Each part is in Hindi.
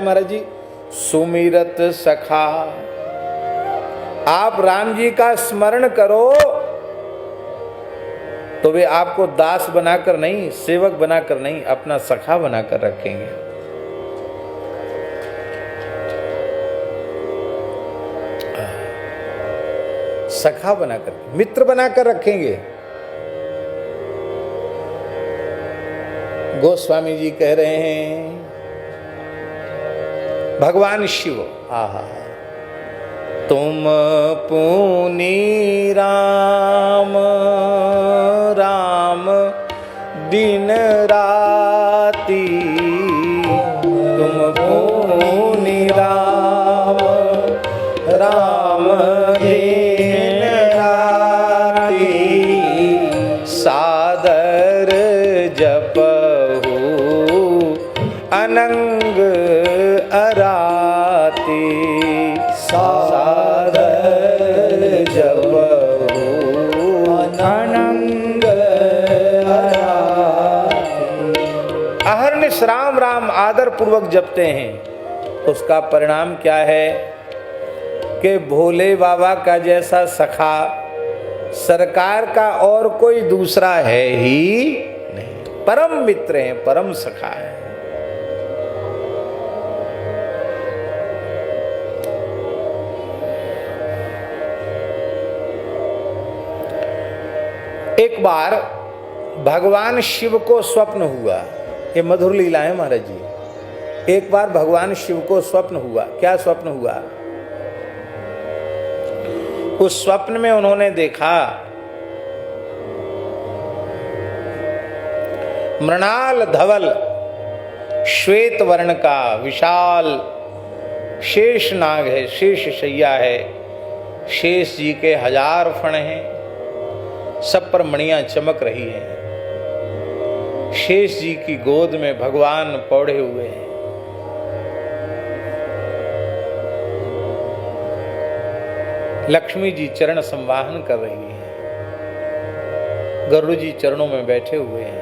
महाराज जी, सुमिरत सखा। आप राम जी का स्मरण करो तो वे आपको दास बनाकर नहीं, सेवक बनाकर नहीं, अपना सखा बनाकर रखेंगे। सखा बनाकर, मित्र बनाकर रखेंगे। गोस्वामी जी कह रहे हैं, भगवान शिव, आहा, तुम पुनि राम राम दिन राती, तुम पुनि राम राम दिन राती, सादर जपहु अनंग अराती, सादर जपहु अनंग अराती। अहर्निश राम राम आदर पूर्वक जपते हैं, उसका परिणाम क्या है कि भोले बाबा का जैसा सखा सरकार का और कोई दूसरा है ही नहीं। परम मित्र हैं, परम सखा है। एक बार भगवान शिव को स्वप्न हुआ, ये मधुर लीला है महाराज जी। एक बार भगवान शिव को स्वप्न हुआ। क्या स्वप्न हुआ? उस स्वप्न में उन्होंने देखा मृणाल धवल श्वेत वर्ण का विशाल शेष नाग है, शेष शैया है। शेष जी के 1000 फण हैं, सब पर मणियां चमक रही हैं। शेष जी की गोद में भगवान पौड़े हुए हैं। लक्ष्मी जी चरण संवाहन कर रही हैं, गरुड़ जी चरणों में बैठे हुए हैं।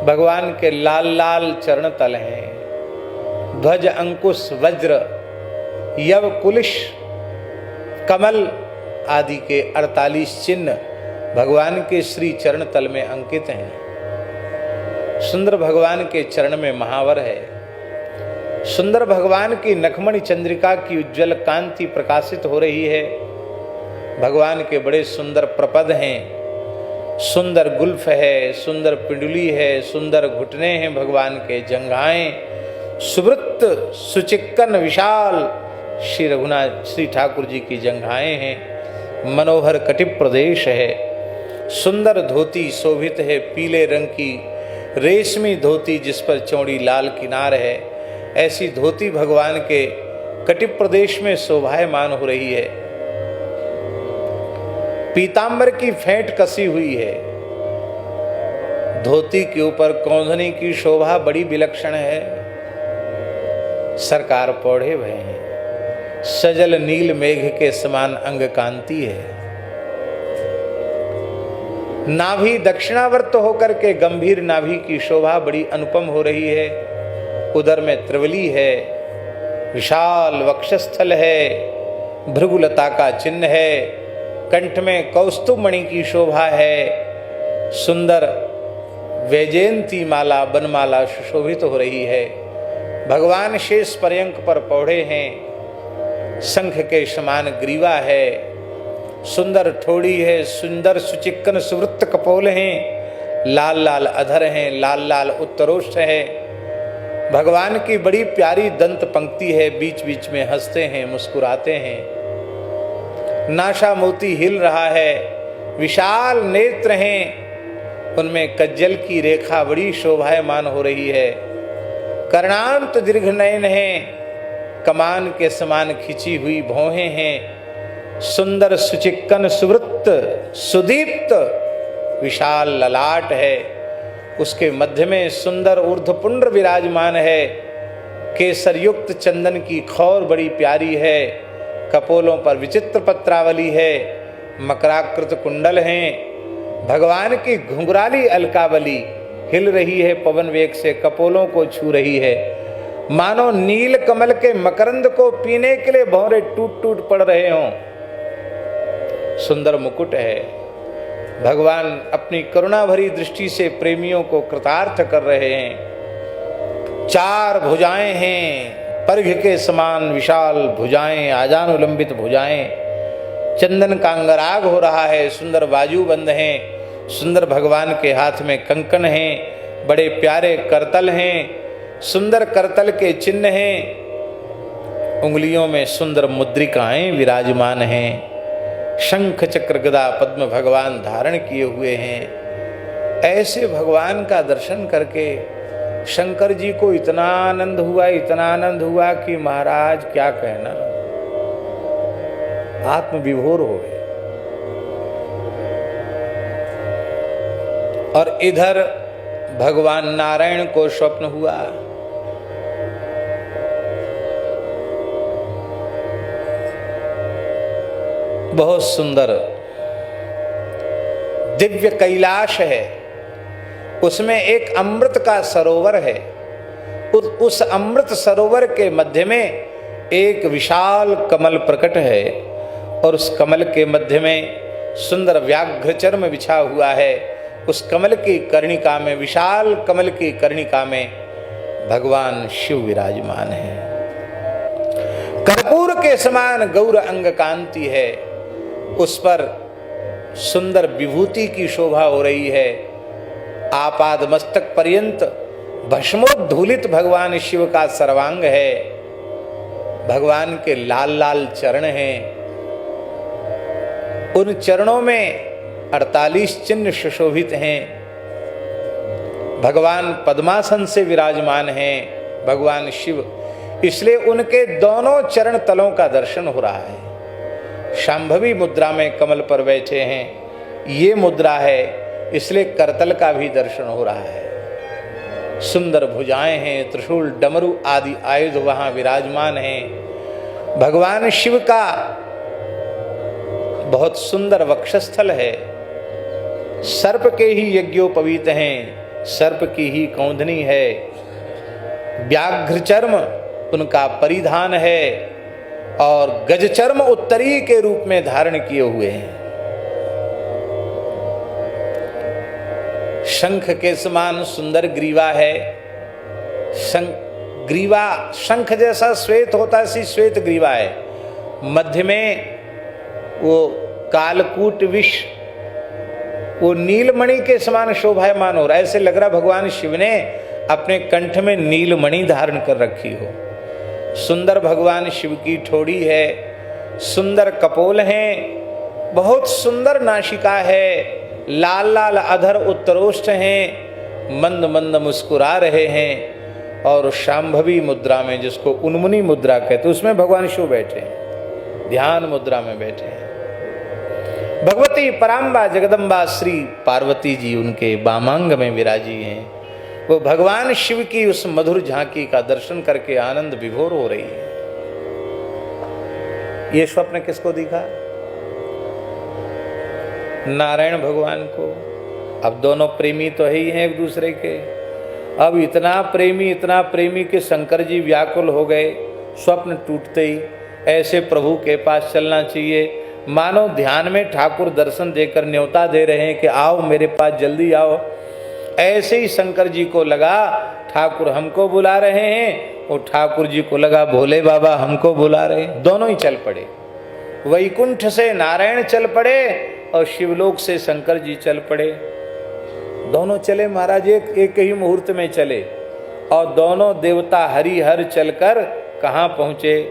भगवान के लाल लाल चरण तल हैं। ध्वज अंकुश वज्र यव कुलिश कमल आदि के 48 चिन्ह भगवान के श्री चरण तल में अंकित हैं। सुंदर भगवान के चरण में महावर है। सुंदर भगवान की नखमणि चंद्रिका की उज्जवल कांति प्रकाशित हो रही है। भगवान के बड़े सुंदर प्रपद हैं, सुंदर गुल्फ है, सुंदर पिंडुली है, सुंदर घुटने हैं भगवान के, जंघाएं सुवृत्त सुचिक्कन विशाल श्री रघुनाथ श्री ठाकुर जी की जंघाएं हैं। मनोहर कटिप प्रदेश है। सुंदर धोती शोभित है, पीले रंग की रेशमी धोती जिस पर चौड़ी लाल किनार है। ऐसी धोती भगवान के कटिप प्रदेश में शोभायमान हो रही है। पीतांबर की फेंट कसी हुई है। धोती के ऊपर कौंधनी की शोभा बड़ी विलक्षण है। सरकार पौड़े हुए हैं। सजल नील मेघ के समान अंग कांति है। नाभि दक्षिणावर्त होकर के गंभीर नाभि की शोभा बड़ी अनुपम हो रही है। उदर में त्रिवली है, विशाल वक्षस्थल है, भृगुलता का चिन्ह है, कंठ में कौस्तुभ मणि की शोभा है। सुंदर वैजयंती माला बनमाला सुशोभित हो रही है। भगवान शेष पर्यंक पर पौड़े हैं। शंख के समान ग्रीवा है, सुंदर ठोड़ी है, सुंदर सुचिक्कन सुवृत्त कपोल हैं, लाल लाल अधर हैं, लाल लाल उत्तरोष्ठ है। भगवान की बड़ी प्यारी दंत पंक्ति है, बीच बीच में हंसते हैं, मुस्कुराते हैं। नासा मोती हिल रहा है, विशाल नेत्र हैं, उनमें कज्जल की रेखा बड़ी शोभायमान हो रही है। कर्णांत दीर्घ नयन हैं, कमान के समान खिंची हुई भौहें हैं। सुंदर सुचिक्कन सुवृत्त सुदीप्त विशाल ललाट है। उसके मध्य में सुंदर ऊर्ध्वपुंड्र विराजमान है। केसर युक्त चंदन की खौर बड़ी प्यारी है। कपोलों पर विचित्र पत्रावली है। मकराकृत कुंडल हैं। भगवान की घुंघराली अलकावली हिल रही है पवन वेग से, कपोलों को छू रही है, मानो नील कमल के मकरंद को पीने के लिए भौरे टूट टूट पड़ रहे हों। सुंदर मुकुट है। भगवान अपनी करुणा भरी दृष्टि से प्रेमियों को कृतार्थ कर रहे हैं। चार भुजाएं हैं, पर्घ के समान विशाल भुजाएं, आजानुलंबित भुजाएं, चंदन का अंगराग हो रहा है, सुंदर बाजूबंद हैं, सुंदर भगवान के हाथ में कंकण हैं, बड़े प्यारे करतल हैं, सुंदर करतल के चिन्ह हैं, उंगलियों में सुंदर मुद्रिकाएं विराजमान हैं, शंख चक्र गदा पद्म भगवान धारण किए हुए हैं। ऐसे भगवान का दर्शन करके शंकर जी को इतना आनंद हुआ कि महाराज क्या कहना, आत्मविभोर हो गए। और इधर भगवान नारायण को स्वप्न हुआ, बहुत सुंदर दिव्य कैलाश है, उसमें एक अमृत का सरोवर है। उस अमृत सरोवर के मध्य में एक विशाल कमल प्रकट है और उस कमल के मध्य में सुंदर व्याघ्र चर्म बिछा हुआ है। उस कमल की कर्णिका में, विशाल कमल की कर्णिका में भगवान शिव विराजमान है। कर्पूर के समान गौर अंग कांति है, उस पर सुंदर विभूति की शोभा हो रही है। आपाद मस्तक पर्यंत भस्मोद्धूलित भगवान शिव का सर्वांग है। भगवान के लाल लाल चरण हैं, उन चरणों में 48 चिन्ह सुशोभित हैं। भगवान पद्मासन से विराजमान हैं भगवान शिव, इसलिए उनके दोनों चरण तलों का दर्शन हो रहा है। शांभवी मुद्रा में कमल पर बैठे हैं, ये मुद्रा है, इसलिए करतल का भी दर्शन हो रहा है। सुंदर भुजाएं हैं, त्रिशूल डमरू आदि आयुध वहां विराजमान हैं। भगवान शिव का बहुत सुंदर वक्षस्थल है, सर्प के ही यज्ञोपवीत हैं, सर्प की ही कौंधनी है, व्याघ्र चर्म उनका परिधान है और गजचर्म उत्तरी के रूप में धारण किए हुए हैं। शंख के समान सुंदर ग्रीवा है, ग्रीवा शंख जैसा श्वेत होता है, ऐसी श्वेत ग्रीवा है। मध्य में वो कालकूट विष, वो नीलमणि के समान शोभायमान हो रहा है। ऐसे लग रहा भगवान शिव ने अपने कंठ में नीलमणि धारण कर रखी हो। सुंदर भगवान शिव की ठोड़ी है, सुंदर कपोल हैं, बहुत सुंदर नासिका है, लाल लाल अधर उत्तरोष्ठ हैं, मंद मंद मुस्कुरा रहे हैं। और शांभवी मुद्रा में, जिसको उन्मुनी मुद्रा कहते, उसमें भगवान शिव बैठे हैं, ध्यान मुद्रा में बैठे हैं। भगवती पराम्बा जगदम्बा श्री पार्वती जी उनके वामांग में विराजी हैं। वो भगवान शिव की उस मधुर झांकी का दर्शन करके आनंद विभोर हो रही है। ये स्वप्न किसको दिखा? नारायण भगवान को। अब दोनों प्रेमी तो है ही हैं एक दूसरे के। अब इतना प्रेमी कि शंकर जी व्याकुल हो गए। स्वप्न टूटते ही ऐसे प्रभु के पास चलना चाहिए, मानो ध्यान में ठाकुर दर्शन देकर न्योता दे रहे हैं कि आओ मेरे पास, जल्दी आओ। ऐसे ही शंकर जी को लगा ठाकुर हमको बुला रहे हैं, और ठाकुर जी को लगा भोले बाबा हमको बुला रहे हैं। दोनों ही चल पड़े, वैकुंठ से नारायण चल पड़े और शिवलोक से शंकर जी चल पड़े। दोनों चले महाराज, एक ही मुहूर्त में चले, और दोनों देवता हरिहर चलकर कहाँ पहुँचे?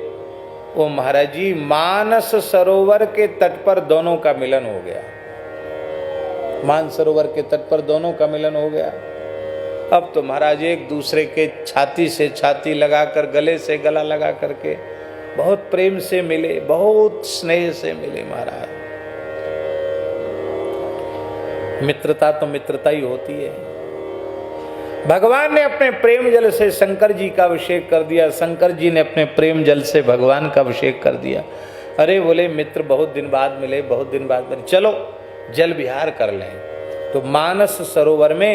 वो महाराज जी मानस सरोवर के तट पर दोनों का मिलन हो गया। मानस सरोवर के तट पर दोनों का मिलन हो गया। अब तो महाराज एक दूसरे के छाती से छाती लगाकर, गले से गला लगा करके बहुत प्रेम से मिले, बहुत स्नेह से मिले महाराज। मित्रता तो मित्रता ही होती है। भगवान ने अपने प्रेम जल से शंकर जी का अभिषेक कर दिया, शंकर जी ने अपने प्रेम जल से भगवान का अभिषेक कर दिया। अरे बोले मित्र बहुत दिन बाद मिले, बहुत दिन बाद मिले, चलो जल विहार कर लें। तो मानस सरोवर में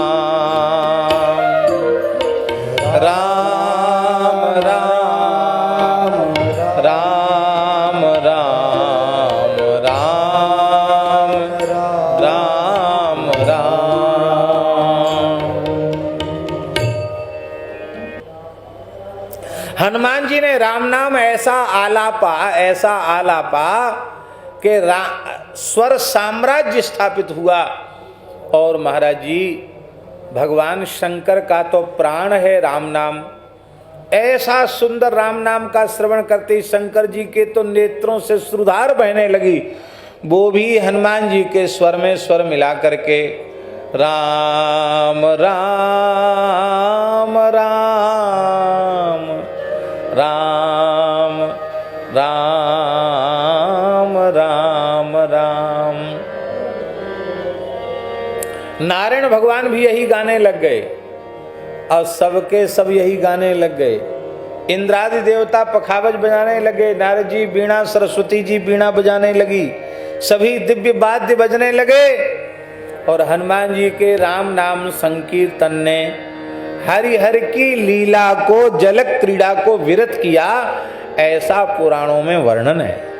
हनुमान जी ने राम नाम ऐसा आलापा कि स्वर साम्राज्य स्थापित हुआ। और महाराज जी, भगवान शंकर का तो प्राण है राम नाम। ऐसा सुंदर राम नाम का श्रवण करते ही शंकर जी के तो नेत्रों से श्रुधार बहने लगी। वो भी हनुमान जी के स्वर में स्वर मिला करके राम राम राम राम राम राम राम। नारायण भगवान भी यही गाने लग गए और सबके सब यही गाने लग गए। इंद्रादि देवता पखावज बजाने लगे, नारद जी बीणा, सरस्वती जी बीणा बजाने लगी, सभी दिव्य वाद्य बजने लगे। और हनुमान जी के राम नाम संकीर्तन ने हरिहर की लीला को, जल क्रीड़ा को विरत किया, ऐसा पुराणों में वर्णन है।